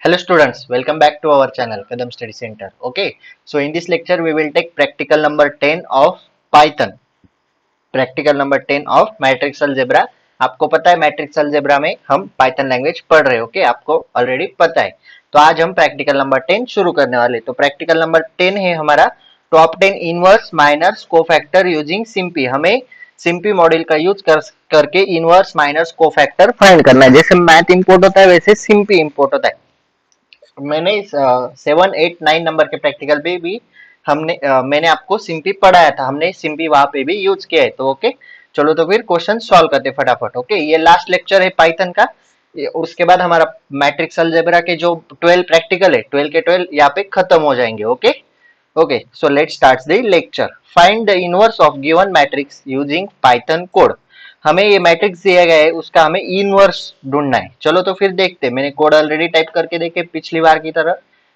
Hello students, welcome back to our channel Kadam Study Center. Okay, so in this lecture we will take practical number 10 of Python. Practical number 10 of matrix algebra. आपको पता है matrix algebra में हम Python language पढ़ रहे हैं. Okay, आपको already पता है. तो आज हम प्रैक्टिकल नंबर 10 शुरू करने वाले. तो प्रैक्टिकल नंबर 10 है हमारा top 10 inverse minors cofactor using SymPy. हमें सिम्पी मॉडल का यूज करके इनवर्स माइनर्स कोफैक्टर फाइंड करना है. जैसे मैथ इंपोर्ट होता है वैसे सिम्पी इंपोर्ट होता है. मैंने 7, 8, 9 नंबर के प्रैक्टिकल पे भी मैंने आपको सिंपी पढ़ाया था. हमने सिंपी वहां पे भी यूज किया है. तो ओके, चलो तो फिर क्वेश्चन सॉल्व करते फटाफट. ओके, ये लास्ट लेक्चर है पाइथन का. उसके बाद हमारा मैट्रिक्स अलजेब्रा के जो 12 प्रैक्टिकल है 12 के 12 यहाँ पे खत्म हो जाएंगे. Okay okay, so let's start the lecture. Find the inverse of given matrix using Python code. हमें ये मैट्रिक्स दिया गया है उसका हमें इनवर्स ढूंढना है. चलो तो फिर देखते हैं. मैंने कोड ऑलरेडी टाइप करके देखे पिछली बार की तरह,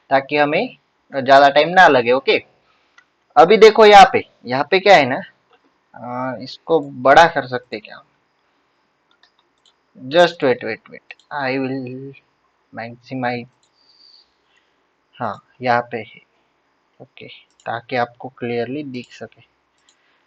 ताकि हमें ज्यादा टाइम ना लगे. ओके, अभी देखो यहाँ पे क्या है ना, इसको बड़ा कर सकते क्या? Just wait wait wait, I will maximize. हाँ, यहाँ पे है. ओके, ताकि आपको क्लियरली दिख सके.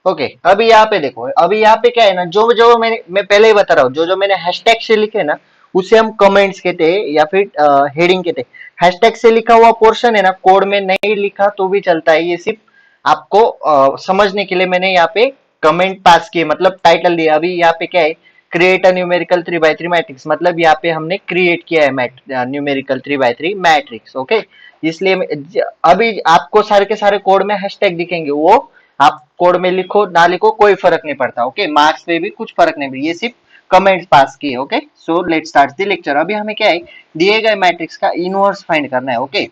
ओके, अभी यहाँ पे देखो. अभी यहाँ पे क्या है ना, जो जो मैं पहले ही बता रहा हूँ, जो जो मैंने हैशटैग से लिखे ना उसे हम कमेंट्स कहते हैं या फिर हेडिंग कहते हैं. हैशटैग से लिखा हुआ पोर्शन है ना, कोड में नहीं लिखा तो भी चलता है. ये सिर्फ आपको समझने के लिए मैंने यहाँ पे कमेंट पास किए, मतलब टाइटल दिया. अभी यहाँ पे क्या है, create a numerical 3x3 matrix, मतलब यहाँ पे हमने क्रिएट किया है न्यूमेरिकल 3x3 मैट्रिक्स. ओके, इसलिए अभी आपको सारे के सारे कोड में हैशटैग दिखेंगे. वो आप कोड में लिखो ना लिखो कोई फर्क नहीं पड़ता. ओके, मार्क्स पे भी कुछ फर्क नहीं पड़ता. ये सिर्फ कमेंट्स पास किए. Okay, so let's start the lecture. अभी हमें क्या है, दिए गए मैट्रिक्स का इनवर्स फाइंड करना है. ओके,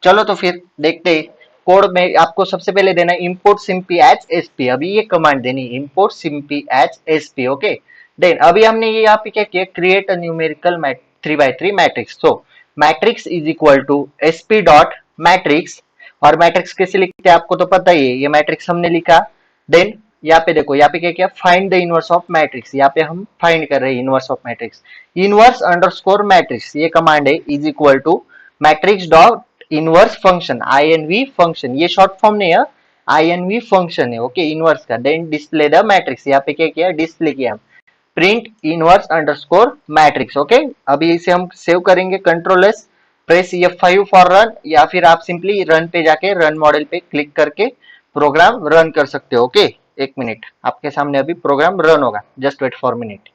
चलो तो फिर देखते हैं. कोड में आपको सबसे पहले देना है इंपोर्ट सिम्पी एच एसपी. अभी ये कमांड देनी है, import SymPy H SP. Okay, then अभी हमने ये यहाँ पे क्या किया, create a numerical 3x3 matrix. So matrix is equal to SP dot matrix. और मैट्रिक्स कैसे लिखते हैं आपको तो पता ही है. ये मैट्रिक्स हमने लिखा. देन यहाँ पे देखो, यहाँ पे क्या किया, find the inverse of matrix. यहाँ पे हम फाइंड कर रहे हैं inverse of matrix. Inverse underscore matrix ये कमांड है, is equal to matrix dot inverse function INV function. ये शॉर्ट फॉर्म नहीं है, INV फंक्शन है. ओके, इनवर्स का. Then display the matrix. यहाँ पे क्या किया, डिस्प्ले किया. Print inverse underscore matrix. Okay, अभी इसे हम सेव करेंगे. Control S, press F5 for run, या फिर आप सिंपली रन पे जाके रन मॉडल पे क्लिक करके प्रोग्राम रन कर सकते हो. ओके, एक मिनट, आपके सामने अभी प्रोग्राम रन होगा. Just wait for minute.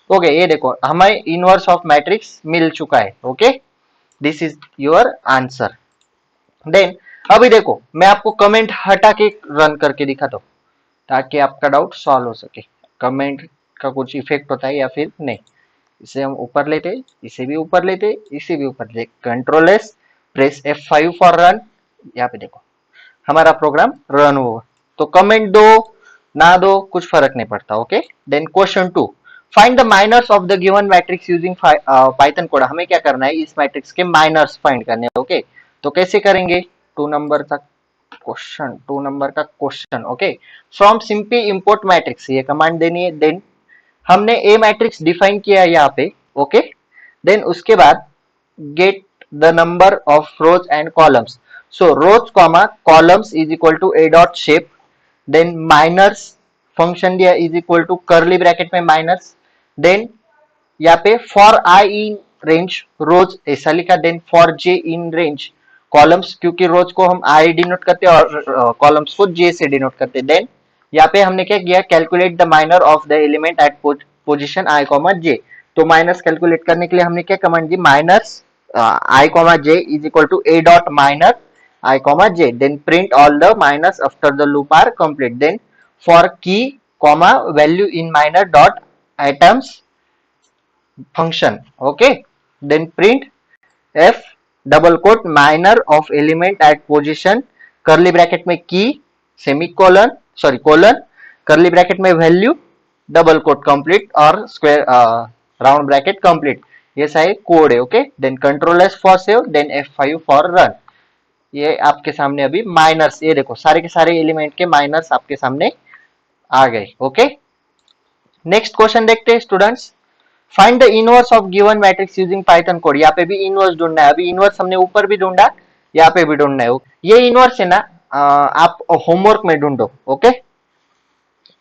Okay, ये देखो हमें इनवर्स ऑफ मैट्रिक्स मिल चुका है. Okay, this is your answer. Then अभी देखो, मैं आपको कमेंट हटा के रन करके दिखाता हूँ ताकि आपका डाउट सॉल्व हो सके. कमेंट का कुछ इफेक्ट होता है या फिर नहीं. इसे हम ऊपर लेते, इसे भी ऊपर लेते, इसे भी ऊपर लेते. Control S, press F5 for run. यहाँ पे देखो हमारा प्रोग्राम रन हुआ. तो कमेंट दो ना दो कुछ फर्क नहीं पड़ता. Okay, then question 2, find the minors of the given matrix using Python code. हमें क्या करना है, इस मैट्रिक्स के माइनर्स फाइंड करने हैं. ओके, तो कैसे करेंगे, 2 नंबर का question. Okay, from simply import matrix ये कमांड देनी है. देन हमने ए मैट्रिक्स डिफाइन किया है यहाँ पे. ओके, देन उसके बाद get the number of rows and columns. So rows comma columns is equal to A dot shape. Then minors function दिया is equal to curly bracket में माइनर्स. देन यहाँ पे for I in range rows ऐसा लिखा. Then for J in range columns, क्योंकि rows को हम आई denote करते हैं और कॉलम्स को जे से डिनोट करते हैं. देन यहाँ पे हमने क्या किया, calculate the minor of the element at position I comma J. तो माइनस कैलकुलेट करने के लिए हमने क्या कमांड दी, minus I comma J is equal to A dot minor I comma J. Then print all the minus after the loop are complete. Then for key comma value in minor dot items function. Okay, then print f double quote minor of element at position curly bracket में key semicolon sorry colon curly bracket में value double quote complete और square round bracket complete. ये सारे code है. Okay, then control S for save, then F5 for run. ये आपके सामने अभी माइनर्स, ये देखो सारे के सारे एलिमेंट के माइनर्स आपके सामने आ गए. ओके, नेक्स्ट क्वेश्चन देखते हैं students. Find the inverse of given matrix using Python code. यहाँ पे भी इनवर्स ढूंढना है। अभी इनवर्स हमने ऊपर भी ढूंढा, यहाँ पे भी ढूंढना है। ये इनवर्स है ना, आप होमवर्क में ढूंढो। ओके,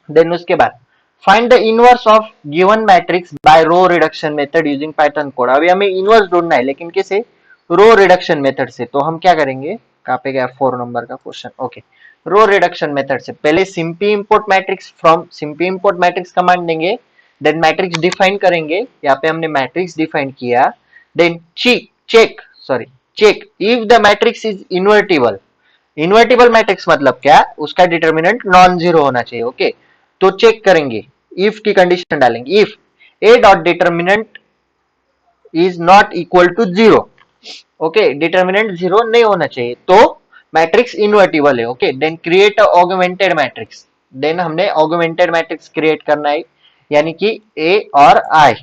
देन उसके बाद find the inverse of given matrix by row reduction method using Python code. अभी हमें इनवर्स ढूंढना है, लेकिन कैसे? रो रिडक्शन मेथड से। तो हम क्या करेंगे, कहाँ पे गया 4 नंबर का question. Okay, row reduction method से पहले simply import matrix from simply import matrix command देंगे, देन मैट्रिक्स डिफाइन करेंगे। यहाँ पे हमने मैट्रिक्स डिफाइन किया, then check if the matrix is invertible. Invertible matrix मतलब क्या? उसका डिटर्मिनेंट नॉन जीरो होना चाहिए। ओके, तो चेक करेंगे, इफ की कंडीशन डालेंगे, if A dot determinant is not equal to zero. Okay, determinant zero नहीं होना चाहिए, तो मैट्रिक्स इन्वर्टिबल है। Okay, then create a augmented matrix. Then हमने ऑगमेंटेड मैट्रिक्स क्रिएट करना है, यानी कि ए और आई।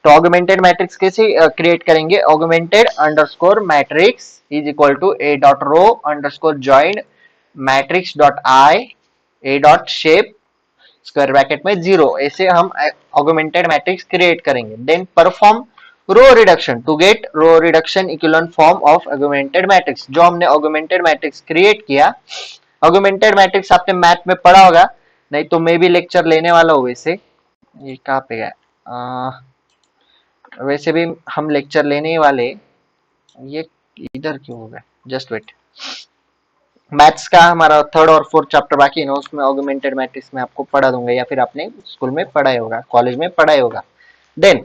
तो ऑगमेंटेड मैट्रिक्स कैसे क्रिएट करेंगे? Augmented underscore matrix is equal to A dot row underscore joint matrix dot I A dot shape square bracket में जीरो। ऐसे हम ऑगमेंटेड मैट्रिक्स क्रिएट करेंगे। Then perform row reduction to get row reduction equivalent form of augmented matrix. जो हमने augmented matrix create किया, augmented matrix आपने math में पढ़ा होगा, नहीं तो मैं भी लेक्चर लेने वाला हूँ। वैसे ये कहाँ पे गया, वैसे भी हम लेक्चर लेने ही वाले। ये इधर क्यों हो गया? Just wait. मैथ्स का हमारा थर्ड और फोर्थ चैप्टर बाकी है ना, उसमें ऑगमेंटेड मैट्रिक्स में आपको पढ़ा दूंगा, या फिर आपने स्कूल में पढ़ाया होगा, कॉलेज में पढ़ाया होगा। Then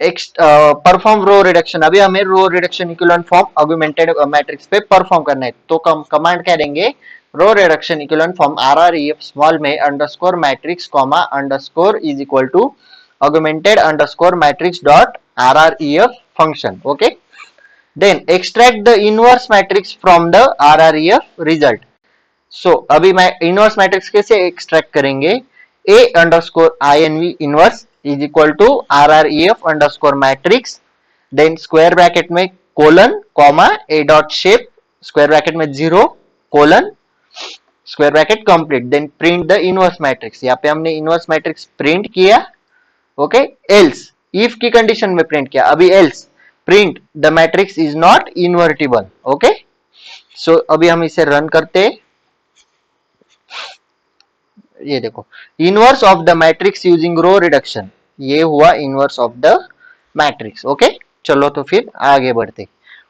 perform row reduction. अभी हमें row reduction equivalent form augmented matrix पे परफॉर्म करना है, तो कमांड क्या देंगे? Row reduction equivalent form RREF small में underscore matrix comma underscore is equal to augmented underscore matrix dot RREF function. Okay, then extract the inverse matrix from the RREF result. So अभी मैं inverse matrix कैसे extract करेंगे? A underscore INV inverse is equal to RREF underscore matrix, then square bracket में colon comma A dot shape square bracket में zero colon square bracket complete, then print the inverse matrix. यहाँ पे हमने inverse matrix print किया। Okay, else if की condition में print किया। अभी else print the matrix is not invertible. Okay, so अभी हम इसे रन करते। ये देखो, inverse of the matrix using row reduction, ये हुआ inverse of the matrix. Okay, चलो तो फिर आगे बढ़ते।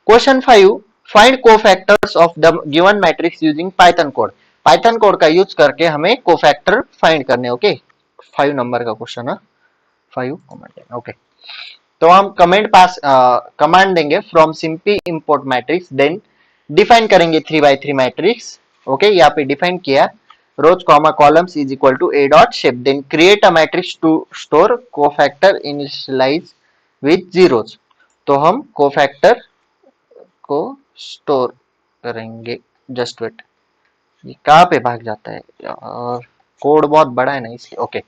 Question 5, find cofactors of the given matrix using Python code. Python code का यूज करके हमें कोफैक्टर फाइंड करने। ओके, 5 नंबर का क्वेश्चन है, 5 कमेंट। ओके, तो हम कमांड देंगे from simply import matrix, then define करेंगे 3x3 मैट्रिक्स। ओके, यहाँ पे डिफाइन किया rows comma columns is equal to A dot shape, then create a matrix to store cofactor initialise with zeros. तो हम cofactor को store करेंगे। Just wait, ये कहाँ पे भाग जाता है और कोड बहुत बड़ा है ना इसलिए। Okay,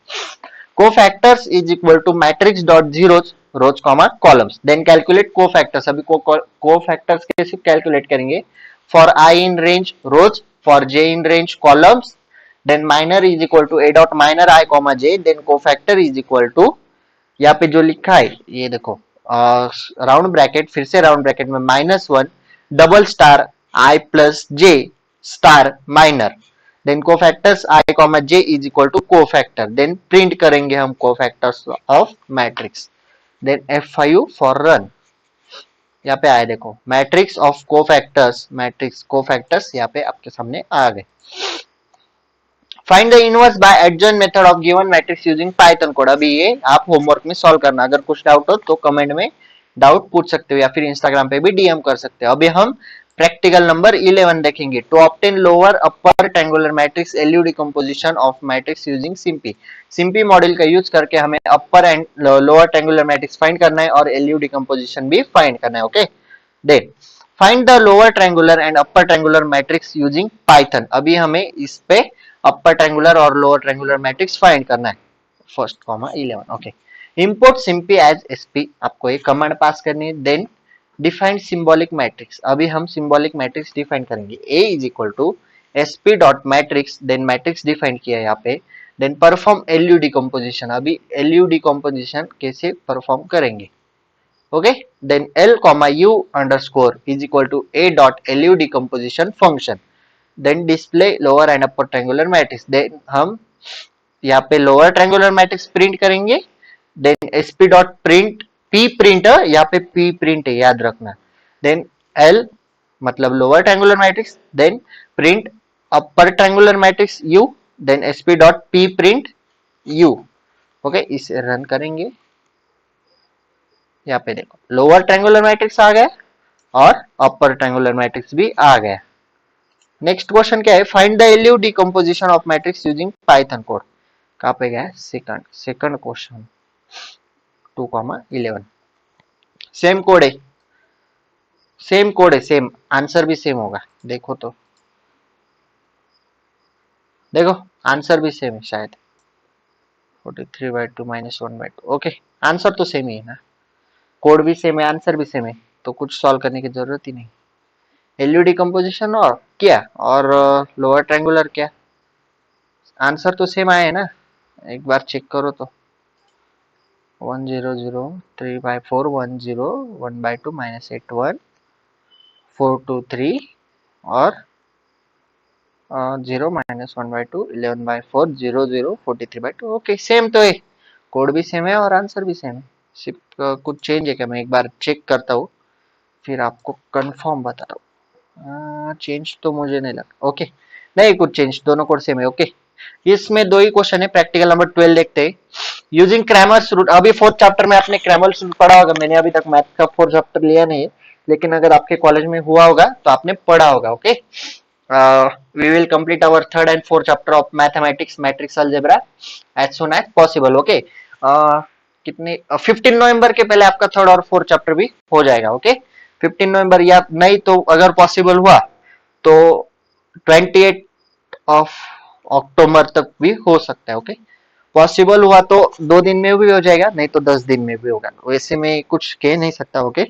cofactors is equal to matrix dot zeros rows comma columns, then calculate cofactors. अभी कोफैक्टर्स कैसे कैलकुलेट करेंगे? For I in range rows, for J in range columns, then minor is equal to A dot minor I comma J, then cofactor is equal to, यहाँ पे जो लिखा है ये देखो, राउंड ब्रैकेट, फिर से राउंड ब्रैकेट में -1 double star I plus J star minor, then cofactors I comma J is equal to cofactor, then print करेंगे हम cofactors of matrix, then F5 for run. यहाँ पे आए देखो, मैट्रिक्स ऑफ कोफैक्टर्स यहाँ पे आपके सामने आ गए। Find the inverse by adjoint method of given matrix using Python code. अभी ये आप होमवर्क में सॉल्व करना। अगर कुछ डाउट हो तो कमेंट में डाउट पूछ सकते हो, या फिर इंस्टाग्राम पे भी DM कर सकते हो। अभी हम प्रैक्टिकल नंबर 11 देखेंगे। To obtain lower upper triangular matrix LU decomposition of matrix using SymPy. SymPy model का यूज करके हमें upper and lower triangular matrix find करना है और LU डिकम्पोजिशन भी फाइंड करना है। Okay, then find the lower triangular and upper triangular matrix using Python. अभी हमें इस पे अपर ट्रायंगुलर और लोअर ट्रायंगुलर मैट्रिक्स फाइंड करना है। First comma 11। Okay, import Simpy as SP, आपको एक कमांड पास करनी है। Then define symbolic matrix. अभी हम सिंबॉलिक मैट्रिक्स डिफाइन करेंगे। A is equal to SP dot matrix, then matrix define किया है यहाँ पे, देन परफॉर्म एलयू डिकम्पोजिशन, अभी एलयू डिकम्पोजिशन कैसे परफॉर्म करेंगे. Okay, then L comma U underscore is equal to A dot LU decomposition function, then display lower and upper triangular matrix. देन हम यहाँ पे लोअर ट्रायंगुलर मैट्रिक्स प्रिंट करेंगे. Then S P dot print P print, यहाँ पे P print है याद रखना. देन एल मतलब lower triangular matrix, then print upper triangular matrix U, then S P dot P print U. Okay, इसे रन करेंगे. यहाँ पे देखो लोअर ट्रायंगुलर मैट्रिक्स आ गया और अपर ट्रायंगुलर मैट्रिक्स भी आ गया. नेक्स्ट क्वेश्चन क्या है, find the L U decomposition of matrix using Python code. कहाँ पे गया, सेकंड क्वेश्चन 2,11. सेम कोड है, सेम कोड है, सेम आंसर भी सेम होगा. देखो तो देखो आंसर भी सेम है शायद. 43/2 -1/2. ओके, आंसर तो सेम ही है ना, कोड भी सेम है, आंसर भी सेम है, तो कुछ सॉल्व करने की जरूरत ही नहीं. एलयू डिकम्पोजिशन और क्या, और लोअर ट्रायंगुलर क्या, आंसर तो सेम आया है ना, एक बार चेक करो तो. 100 3/4 10 1/2 -81 423 और 0 -1/2 11/4 00 43/2. ओके, सेम तो है, कोड भी सेम है और आंसर भी सेम है. सिर्फ कुछ चेंज है क्या, मैं एक बार चेक करता हूँ फिर आपको कंफर्म बताता हूँ. चेंज तो मुझे नहीं लगा. ओके, नहीं कुछ चेंज, दोनों कोड सेम है. ओके, इसमें दो ही क्वेश्चन है. प्रैक्टिकल नंबर 12 देखते हैं. यूजिंग क्रैमर्स रूल, अभी फोर्थ चैप्टर में आपने क्रैमर्स रूल पढ़ा होगा. मैंने अभी तक मैथ का फोर्थ चैप्टर लिया नहीं है, लेकिन अगर आपके कॉलेज में हुआ होगा तो आपने पढ़ा होगा. Okay, we will complete our third and fourth chapter of mathematics matrix algebra as soon as possible. Okay, कितने 15 नवंबर के पहले आपका थर्ड और फोर्थ चैप्टर भी हो जाएगा. ओके, 15 नवंबर या नहीं तो अगर पॉसिबल हुआ तो 28 ऑफ अक्टूबर तक भी हो सकता है. ओके, पॉसिबल हुआ तो 2 दिन में भी हो जाएगा, नहीं तो 10 दिन में भी होगा. वैसे में कुछ कह नहीं सकता. ओके,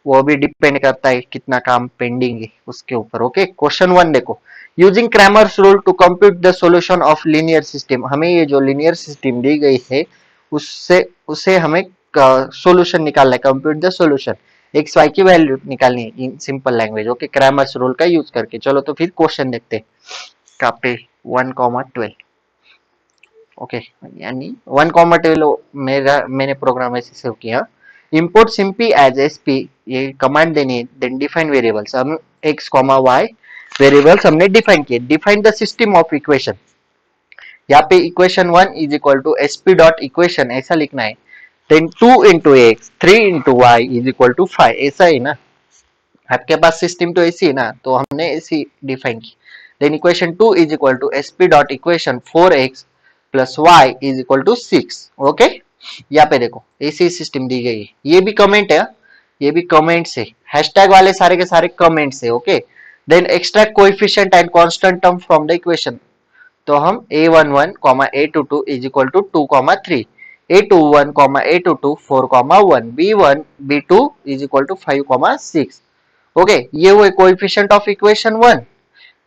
वो भी डिपेंड करता है कितना काम पेंडिंग है उसके ऊपर. ओके, क्वेश्चन 1 देखो. Using Cramer's rule to compute the solution of linear system, हमें ये जो लीनियर सिस्टम दी गई है उससे उसे हमें सॉल्यूशन निकालना है, compute the solution, X Y की वैल्यू निकालनी है in simple language. Okay, Cramer's rule का यूज करके. चलो तो फिर क्वेश्चन देखते हैं. कहाँ पे 1,12. ओके, यानी 1,12 मैंने प्रोग्राम ऐसे सेव किया. इंपोर्ट सिंपी एज एसपी, ये कमांड देनी है. देन डिफाइन वेरिएबल्स, हम एक्स कॉमा वाई वेरिएबल्स हमने डिफाइन किए. Define the system of equation, यहाँ पे equation 1 is equal to SP dot equation ऐसा लिखना है. Then 2 into X 3 into Y is equal to 5, ऐसा ही ना, आपके पास सिस्टम तो ऐसी है ना, तो हमने ऐसी डिफाइन की. Then equation 2 is equal to SP dot equation 4x plus Y is equal to 6. Okay, यहाँ पे देखो ऐसी सिस्टम दी गई है. ये भी कमेंट है, ये भी कमेंट्स है, हैशटैग वाले सारे के सारे कमेंट्स है. Okay, then extract coefficient and constant term from the equation, तो हम a11 a22 is equal to 2,3, a21 a22 4,1, b1 b2 is equal to 5,6. Okay, ये हुए कोएफिशिएंट ऑफ इक्वेशन 1,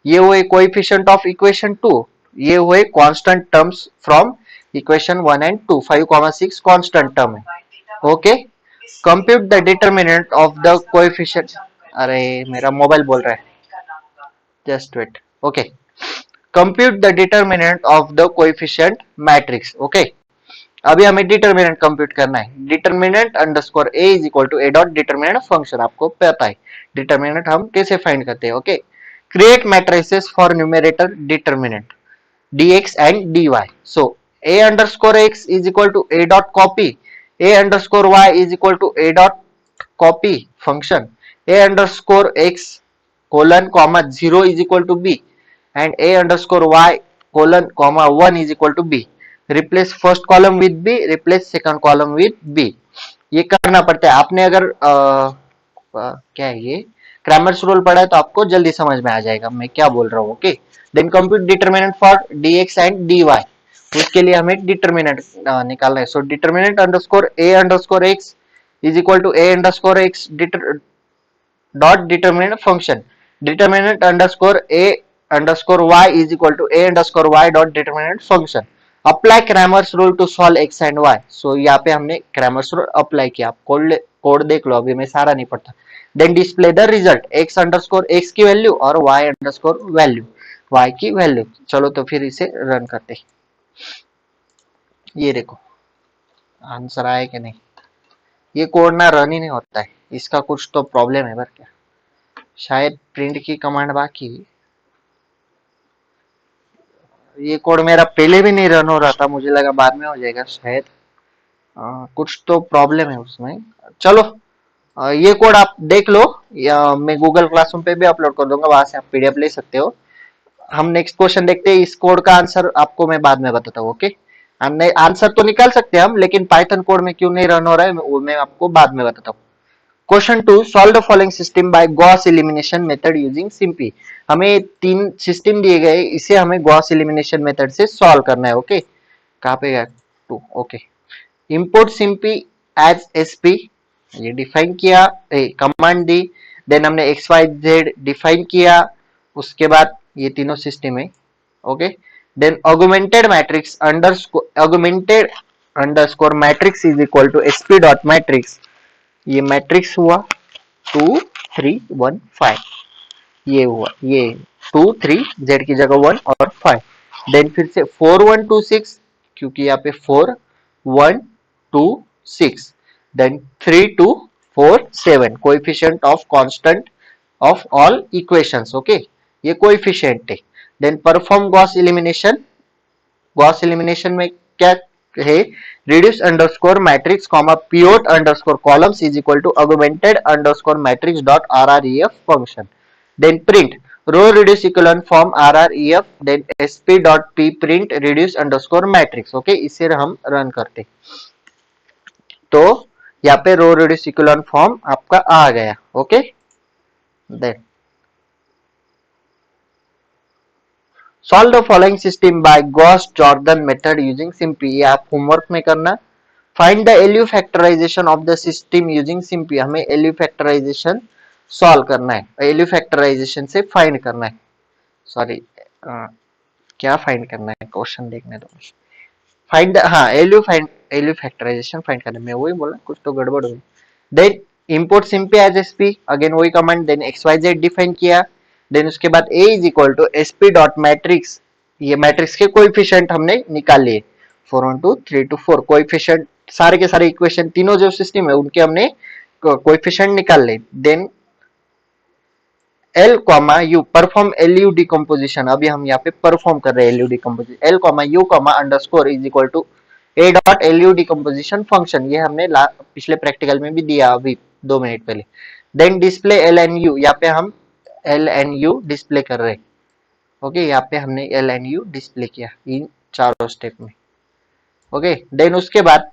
ये हुए कोएफिशिएंट ऑफ इक्वेशन 2, ये हुए constant terms from equation 1 and 2. 5,6 constant term है. Okay, compute the determinant of the coefficient. अरे मेरा mobile बोल रहा है, just wait. Okay, compute the determinant of the coefficient matrix. Okay, अभी हमें डिटरमिनेंट कंप्यूट करना है. Determinant underscore A is equal to A dot determinant function, आपको पता है डिटरमिनेंट हम कैसे फाइंड करते हैं. Okay, create matrices for numerator determinant dx and dy. So a underscore x is equal to a dot copy, a underscore y is equal to a dot copy function, a underscore x colon comma 0 is equal to b and a underscore y colon comma 1 is equal to b. Replace first column with b, replace second column with b. ये करना पड़ता है. आपने अगर क्या है ये Cramer's rule पढ़ा है तो आपको जल्दी समझ में आ जाएगा मैं क्या बोल रहा हूँ. Okay, then compute determinant for dx and dy, उसके लिए हमें डिटरमिनेंट निकालना है. So determinant underscore a underscore x is equal to a underscore x dot determinant function, determinant underscore a underscore y is equal to a underscore y dot determinant function. Apply Cramer's rule to solve X and Y. So यहाँ पे हमने Cramer's rule apply किया। आप code देख लो, अभी मैं सारा नहीं पढ़ता। Then display the result, X underscore X की वैल्यू और वाई अंडरस्कोर वैल्यू वाई की वैल्यू। चलो तो फिर इसे रन करते। ये देखो आंसर आया कि नहीं। ये कोड ना रन ही नहीं होता है, इसका कुछ तो प्रॉब्लम है। पर क्या, शायद प्रिंट की कमांड बाकी है। ये कोड मेरा पहले भी नहीं रन हो रहा था, मुझे लगा बाद में हो जाएगा शायद। कुछ तो प्रॉब्लम है उसमें। चलो ये कोड आप देख लो, या मैं गूगल क्लासरूम पे भी अपलोड कर दूंगा, वहां से आप पीडीएफ ले सकते हो। हम नेक्स्ट क्वेश्चन देखते हैं। इस कोड का आंसर आपको मैं बाद में बताता हूँ। ओके, हमने आंसर तो निकाल सकते हैं हम, लेकिन पाइथन कोड में क्यों नहीं रन हो रहा है वो मैं आपको बाद में बताता हूँ। Question 2, solve the following system by Gauss elimination method using SymPy. हमें 3 सिस्टम दिए गए, इसे हमें गॉस एलिमिनेशन मेथड से सॉल्व करना है। ओके, कहाँ पे गया 2। Okay, import SymPy as SP, ये डिफाइन किया, कमांड दी। देन हमने एक्स वाई जेड डिफाइन किया। उसके बाद ये तीनों सिस्टम है। Okay, then augmented matrix underscore matrix is equal to SP dot matrix. ये मैट्रिक्स हुआ 2 3 1 5, ये हुआ ये 2 3 जेड की जगह 1 और 5। देन फिर से 4 1 2 6, क्योंकि यहाँ पे 4 1 2 6। Then 3 2 4 7, coefficient of constant of all equations. Okay, ये कोएफिशिएंट है। Then perform Gauss elimination. Gauss elimination में क्या है, reduce underscore matrix comma pivot underscore columns is equal to augmented underscore matrix dot rref function. Then print row reduce echelon form rref, then sp dot p print reduce underscore matrix. Okay, इसे हम run करते तो यहाँ पे row reduce इक्वेलन form आपका आ गया। Okay, then solve the following system by Gauss Jordan method using SymPy. ये आप होमवर्क में करना। Find the LU factorisation of the system using SymPy. हमें एलयू फैक्टराइजेशन सॉल्व करना है, एलयू फैक्टराइजेशन से फाइंड करना है। सॉरी, क्या फाइंड करना है, क्वेश्चन देखने दो। फाइंड, हाँ एलयू फैक्टराइजेशन फाइंड करना है, मैं वही बोला, कुछ तो गड़बड़ हुई। Then import SymPy as SP, again वही command. Then X Y Z define किया। देन उसके बाद a is equal to SP dot matrix, ये मैट्रिक्स के कोएफिशिएंट हमने निकाल लिए 4 1 2 3 2 4। कोएफिशिएंट सारे के सारे इक्वेशन तीनों जो सिस्टम है उनके हमने कोएफिशिएंट निकाल लिए। Then L comma U perform LU decomposition. अभी हम यहाँ पे परफॉर्म कर रहे हैं LU decomposition. L comma U comma underscore is equal to A dot LU decomposition function. ये हमने पिछले प्रैक्टिकल में भी दिया अभी 2 मिनट पहले। Then display L and U, यहाँ पे हम एल एन यू डिस्प्ले कर रहे हैं। ओके, यहाँ पे हमने एल एन यू डिस्प्ले किया इन चारों स्टेप में। ओके, देन उसके बाद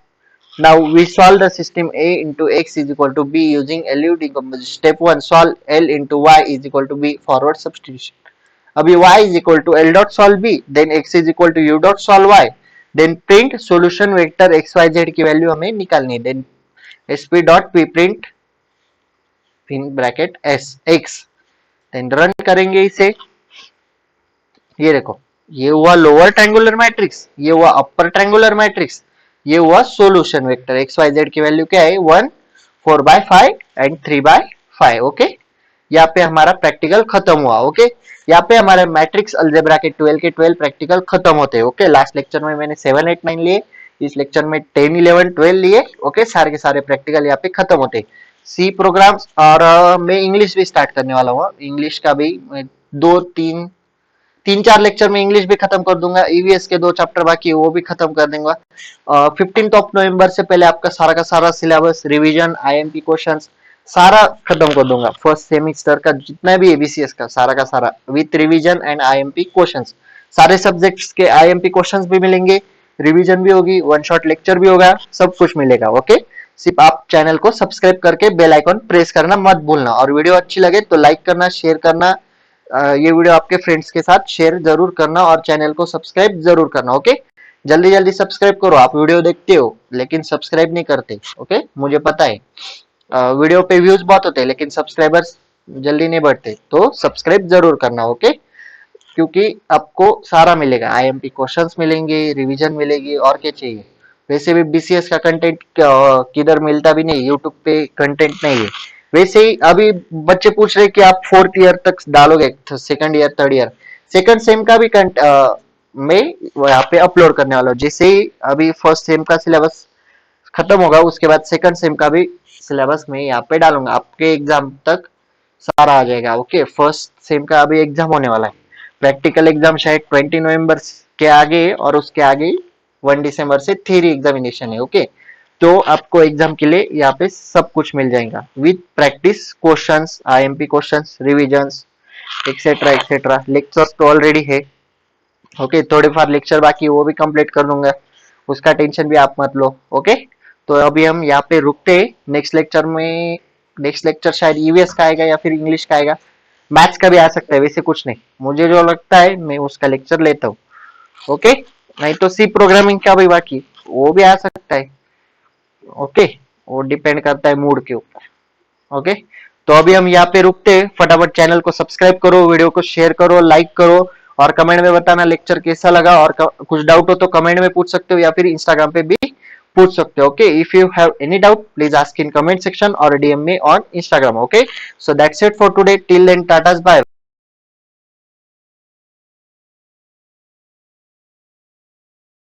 now we solve the system a into x is equal to b using LU decomposition. Step 1, solve L into y is equal to b, forward substitution. अभी y is equal to L dot solve b, then x is equal to u dot solve y, then print solution vector x y z की value हमें निकालनी है। then sp dot p print in bracket s x, then run करेंगे इसे। ये देखो, ये हुआ लोअर ट्रायंगुलर मैट्रिक्स, ये हुआ अपर ट्रायंगुलर मैट्रिक्स, ये हुआ solution vector. X Y Z की वैल्यू क्या है, 1 4/5 एंड 3/5। ओके, यहाँ पे हमारा प्रैक्टिकल खत्म हुआ। ओके, यहाँ पे हमारे मैट्रिक्स अलजेब्रा के 12 के 12 प्रैक्टिकल खत्म होते हैं। ओके, लास्ट लेक्चर में मैंने 7 8 9 लिए, इस लेक्चर में 10 11 12 लिए। ओके, सारे के सारे प्रैक्टिकल यहाँ पे खत्म होते हैं। सी प्रोग्राम्स और मैं इंग्लिश भी स्टार्ट करने वाला हूँ। इंग्लिश का भी 3 4 लेक्चर में इंग्लिश भी खत्म कर दूंगा। ईवीएस के 2 चैप्टर बाकी है, वो भी खत्म कर दूंगा। 15 नवंबर से पहले आपका सारा का सारा सिलेबस, रिवीजन, आईएमपी क्वेश्चंस सारा खत्म कर दूंगा। फर्स्ट सेमेस्टर का जितना भी एबीसीएस का सारा with revision and IMP questions. सारे सब्जेक्ट्स के आईएमपी क्वेश्चंस भी मिलेंगे, रिवीजन भी होगी, वन शॉट लेक्चर भी होगा, सब कुछ मिलेगा। ओके, सिर्फ आप चैनल को सब्सक्राइब करके बेल आइकन प्रेस करना मत भूलना। और वीडियो अच्छी लगे तो लाइक करना, शेयर करना, ये वीडियो आपके फ्रेंड्स के साथ शेयर जरूर करना और चैनल को सब्सक्राइब जरूर करना। ओके, जल्दी जल्दी सब्सक्राइब करो। आप वीडियो देखते हो लेकिन सब्सक्राइब नहीं करते। ओके, मुझे पता है, वीडियो पे व्यूज बहुत होते हैं लेकिन सब्सक्राइबर्स जल्दी नहीं बढ़ते, तो सब्सक्राइब जरूर करना। ओके, क्योंकि आपको सारा मिलेगा, आईएमपी क्वेश्चंस मिलेंगे, रिवीजन मिलेगी, और क्या चाहिए। वैसे भी बीसीएस का कंटेंट किधर मिलता भी नहीं, यूट्यूब पे कंटेंट नहीं है। वैसे ही अभी बच्चे पूछ रहे कि आप 4th ईयर तक डालोगे, 2nd year 3rd year, second same का भी मैं यहाँ पे अपलोड करने वाला हूँ। जैसे ही अभी फर्स्ट सेम का सिलेबस खत्म होगा, उसके बाद सेकंड सेम का भी सिलेबस मैं यहाँ पे डालूंगा, आपके एग्जाम तक सारा आ जाएगा। ओके, फर्स्ट सेम का अभी एग्जाम होने वाला है, प्रैक्टिकल एग्जाम शायद 20 नवंबर के आगे, और उसके आगे 1 दिसंबर से थ्योरी एग्जामिनेशन है। ओके, तो आपको एग्जाम के लिए यहाँ पे सब कुछ मिल जाएगा, with practice questions, IMP questions, revisions, etcetera etcetera. Lectures तो ऑलरेडी है। ओके, थोड़े फार लेक्चर बाकी, वो भी कंप्लीट कर दूंगा, उसका टेंशन भी आप मत लो। ओके, तो अभी हम यहाँ पे रुकते हैं। नेक्स्ट लेक्चर में, नेक्स्ट लेक्चर शायद ईवीएस का आएगा या फिर इंग्लिश का आएगा, मैथ्स का भी आ सकता है, वैसे कुछ नहीं, मुझे जो लगता है मैं उसका लेक्चर लेता हूँ। ओके, नहीं तो सी प्रोग्रामिंग का भी बाकी, वो भी आ सकता है। ओके, वो डिपेंड करता है मूड के ऊपर। ओके, तो अभी हम यहाँ पे रुकते हैं। फटाफट चैनल को सब्सक्राइब करो, वीडियो को शेयर करो, लाइक करो, और कमेंट में बताना लेक्चर कैसा लगा, और कुछ डाउट हो तो कमेंट में पूछ सकते हो, या फिर इंस्टाग्राम पे भी पूछ सकते हो। Okay, if you have any doubt please ask in comment section और DM me on Instagram. Okay, so that's it for today, till then tata bye.